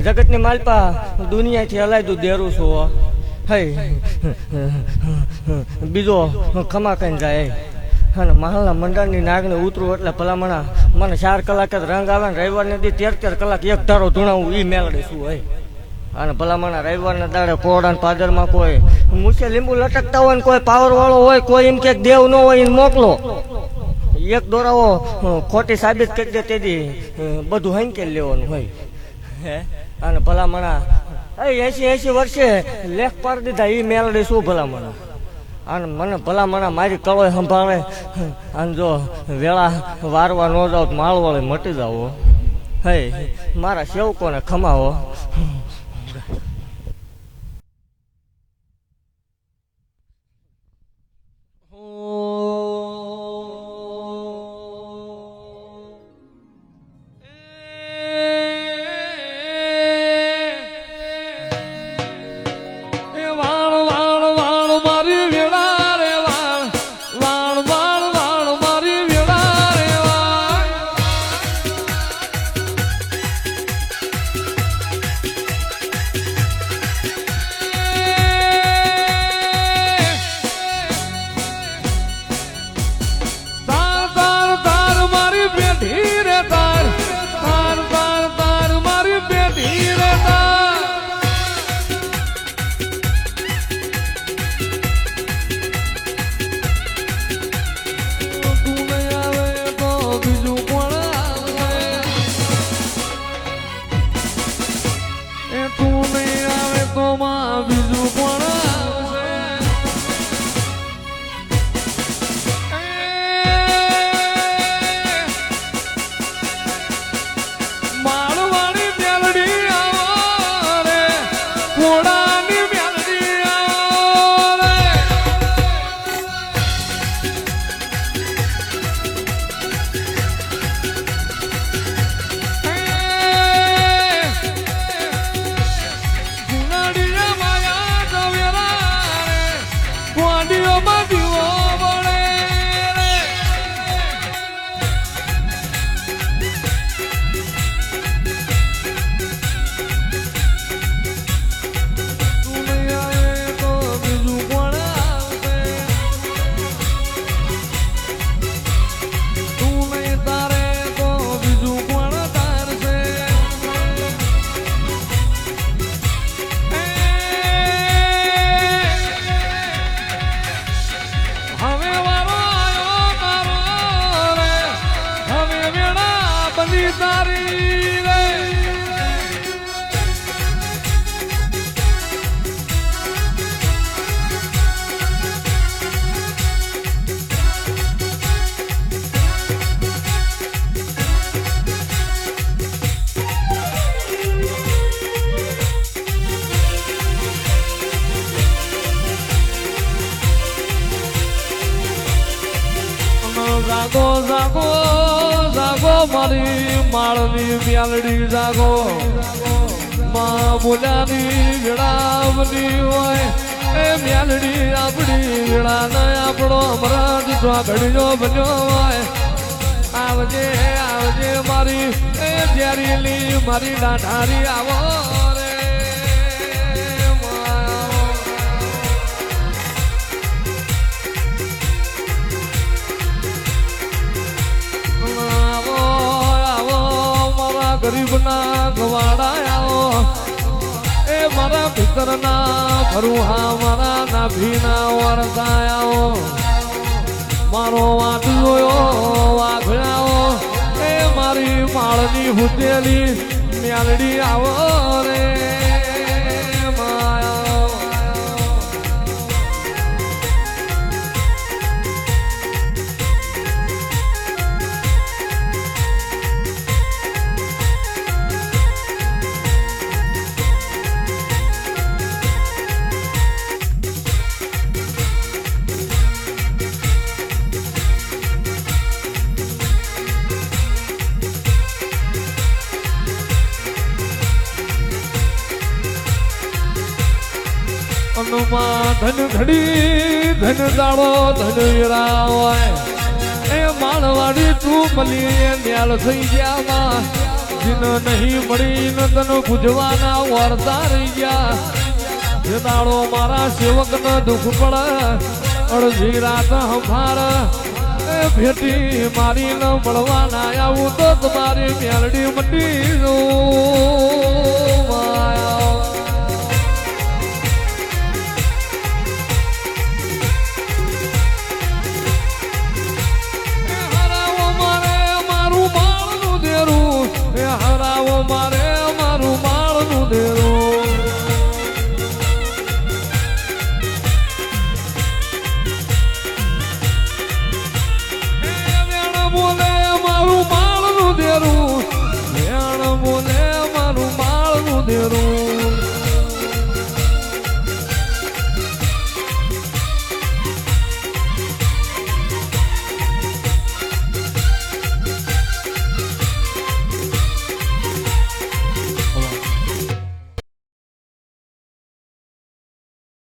જગતની માલપા દુનિયાથી હલાયતું દેરું છું હઈ બીજો ખમા કઈ જાય અને મહાલના મંડળની નાગને ઉતરું એટલે ભલામણા મને 4 કલાક જ રંગ આવે ને રવિવારને દી 13 કલાક એક ધારો ધૂણાવું એ મેળડી શું હોય અને ભલામણા રવિવારના દાડે કોરડા પાદરમાં કોઈ મૂછે લીંબુ લટકતા હોય ને કોઈ પાવર વાળો હોય કોઈ એમ કે દેવ ન હોય એને મોકલો એક દોરાવો ખોટી સાબિત કરી દે તેથી બધું હંકેલ લેવાનું હોય હે અને ભલામણા 80 વર્ષે લેખ પાડી દીધા એ મેળડી શું ભલામણા અને મને ભલામણા મારી કળોય સંભાળે અને જો વેળા વારવા ન જાવ માળવાળે મટી જાવ હે મારા સેવકોને ખમાવો જાગો જાગો જાગો મારી માળની મ્યાલડી જાગો માં બોલ્યાની વેળાવની હોય એ મ્યાલડી આપણી વેળા ને આપણો અમરાજ ઘડીઓ બન્યો હોય આવજે આવજે મારી એ જ્યારેલી મારી ડાઢારી આવો ગરીબના ગવાડાયાઓ એ મારા ભીતરના ફરુહા મારા નાભીના વરસાયાઓ મારો વાટ જોયો વાઘડાઓ એ મારી માળની હુતેલી મ્યાલડી આવો રે ધન ઘડી ધન દાડો ધન વીરા હોય એ માળવાડી તું મળી ન્યાલ થઈ ગયા જીન નહીં મળી ન તને પૂજવાના વરતા રહી ગયા જે દાડો મારા સેવક ન દુઃખ પડે અડધી રાત હમાર ભેટી મારી ન મળવાના આવું તો તમારી મેલડી મટી જવું